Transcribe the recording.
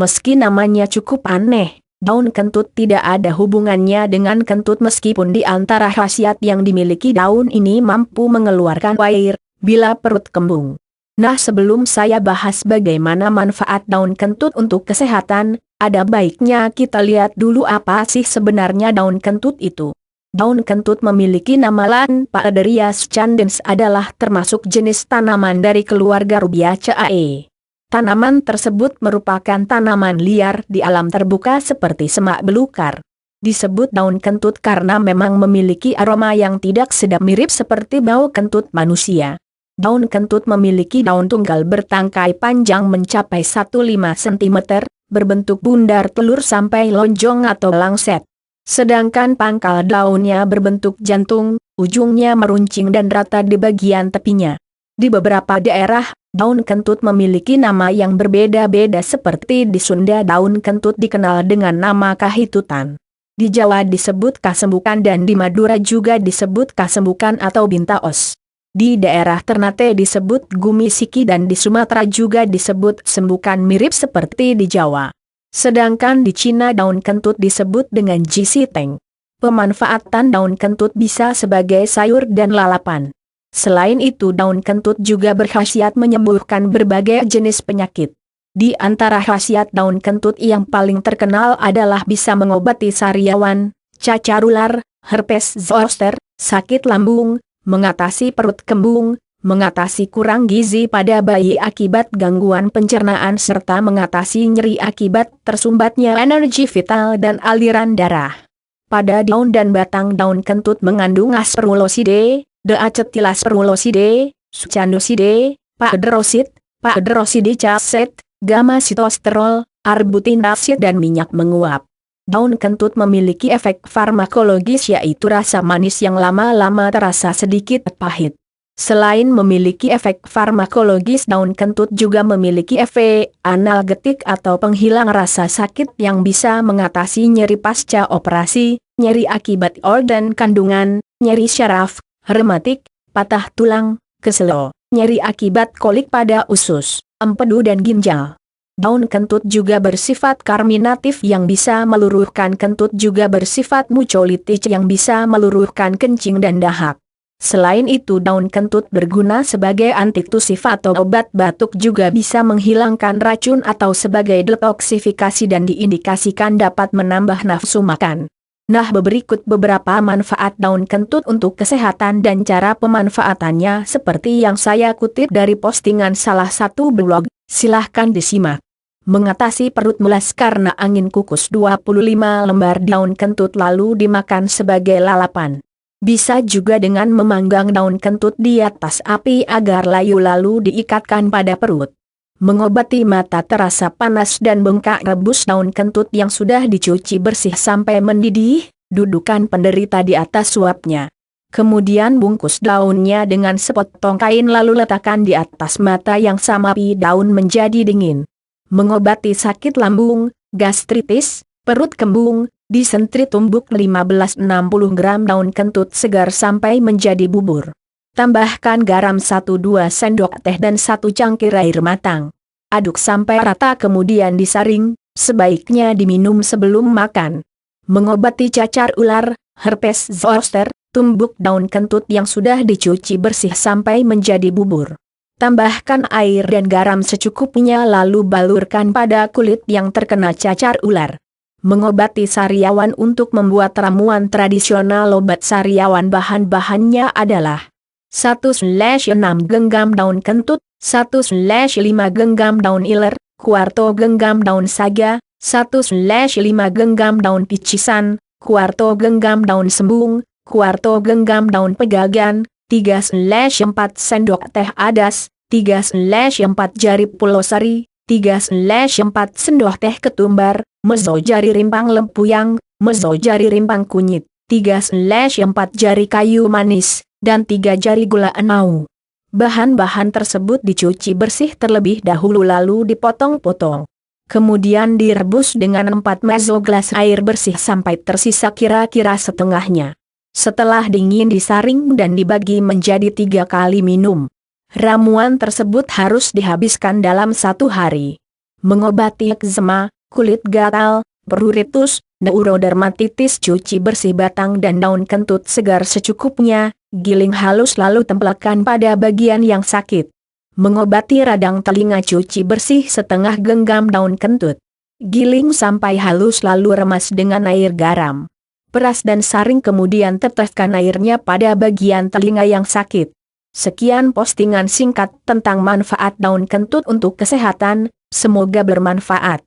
Meski namanya cukup aneh, daun kentut tidak ada hubungannya dengan kentut meskipun di antara khasiat yang dimiliki daun ini mampu mengeluarkan air bila perut kembung. Nah, sebelum saya bahas bagaimana manfaat daun kentut untuk kesehatan, ada baiknya kita lihat dulu apa sih sebenarnya daun kentut itu. Daun kentut memiliki nama lain Phaedria scandens, adalah termasuk jenis tanaman dari keluarga Rubiaceae. Tanaman tersebut merupakan tanaman liar di alam terbuka seperti semak belukar. Disebut daun kentut karena memang memiliki aroma yang tidak sedap mirip seperti bau kentut manusia. Daun kentut memiliki daun tunggal bertangkai panjang mencapai 1,5 cm, berbentuk bundar telur sampai lonjong atau langset. Sedangkan pangkal daunnya berbentuk jantung, ujungnya meruncing dan rata di bagian tepinya. Di beberapa daerah, daun kentut memiliki nama yang berbeda-beda seperti di Sunda daun kentut dikenal dengan nama kahitutan. Di Jawa disebut kasembukan dan di Madura juga disebut kasembukan atau bintaos. Di daerah Ternate disebut gumisiki dan di Sumatera juga disebut sembukan mirip seperti di Jawa. Sedangkan di Cina daun kentut disebut dengan jisiteng. Pemanfaatan daun kentut bisa sebagai sayur dan lalapan. Selain itu daun kentut juga berkhasiat menyembuhkan berbagai jenis penyakit. Di antara khasiat daun kentut yang paling terkenal adalah bisa mengobati sariawan, cacar ular, herpes zoster, sakit lambung, mengatasi perut kembung, mengatasi kurang gizi pada bayi akibat gangguan pencernaan serta mengatasi nyeri akibat tersumbatnya energi vital dan aliran darah. Pada daun dan batang daun kentut mengandung asperuloside, deacetylasperuloside, succinoside, phaedroside chaset, gamma sitosterol, arbutinacid dan minyak menguap. Daun kentut memiliki efek farmakologis yaitu rasa manis yang lama-lama terasa sedikit pahit. Selain memiliki efek farmakologis, daun kentut juga memiliki efek analgetik atau penghilang rasa sakit yang bisa mengatasi nyeri pasca operasi, nyeri akibat organ kandungan, nyeri syaraf, rematik, patah tulang, kesel, nyeri akibat kolik pada usus, empedu dan ginjal. Daun kentut juga bersifat karminatif yang bisa meluruhkan kentut, juga bersifat mucolitik yang bisa meluruhkan kencing dan dahak. Selain itu daun kentut berguna sebagai antitusif atau obat batuk, juga bisa menghilangkan racun atau sebagai detoksifikasi dan diindikasikan dapat menambah nafsu makan. Nah, berikut beberapa manfaat daun kentut untuk kesehatan dan cara pemanfaatannya seperti yang saya kutip dari postingan salah satu blog, silahkan disimak. Mengatasi perut mulas karena angin kukus, 25 lembar daun kentut lalu dimakan sebagai lalapan. Bisa juga dengan memanggang daun kentut di atas api agar layu lalu diikatkan pada perut. Mengobati mata terasa panas dan bengkak, rebus daun kentut yang sudah dicuci bersih sampai mendidih, dudukan penderita di atas suapnya. Kemudian bungkus daunnya dengan sepotong kain lalu letakkan di atas mata yang sama api daun menjadi dingin. Mengobati sakit lambung, gastritis, perut kembung, disentri tumbuk 15-60 gram daun kentut segar sampai menjadi bubur. Tambahkan garam 1-2 sendok teh dan 1 cangkir air matang. Aduk sampai rata kemudian disaring, sebaiknya diminum sebelum makan. Mengobati cacar ular, herpes zoster, tumbuk daun kentut yang sudah dicuci bersih sampai menjadi bubur. Tambahkan air dan garam secukupnya lalu balurkan pada kulit yang terkena cacar ular. Mengobati sariawan, untuk membuat ramuan tradisional obat sariawan bahan-bahannya adalah 1/6 genggam daun kentut, 1/5 genggam daun iler, kuarto genggam daun saga, 1/5 genggam daun picisan, kuarto genggam daun sembung, kuarto genggam daun pegagan, 3/4 sendok teh adas, 3/4 jari pulosari, 3/4 sendok teh ketumbar, mezo jari rimpang lempuyang, mezo jari rimpang kunyit, 3/4 jari kayu manis, dan 3 jari gula enau. Bahan-bahan tersebut dicuci bersih terlebih dahulu lalu dipotong-potong. Kemudian direbus dengan 4 mezogelas air bersih sampai tersisa kira-kira setengahnya. Setelah dingin disaring dan dibagi menjadi 3 kali minum. Ramuan tersebut harus dihabiskan dalam 1 hari. mengobati eksema, kulit gatal, pruritus, neurodermatitis. Cuci bersih batang dan daun kentut segar secukupnya, giling halus lalu tempelkan pada bagian yang sakit. Mengobati radang telinga. Cuci bersih setengah genggam daun kentut. Giling sampai halus lalu remas dengan air garam. Peras dan saring kemudian teteskan airnya pada bagian telinga yang sakit. Sekian postingan singkat tentang manfaat daun kentut untuk kesehatan, semoga bermanfaat.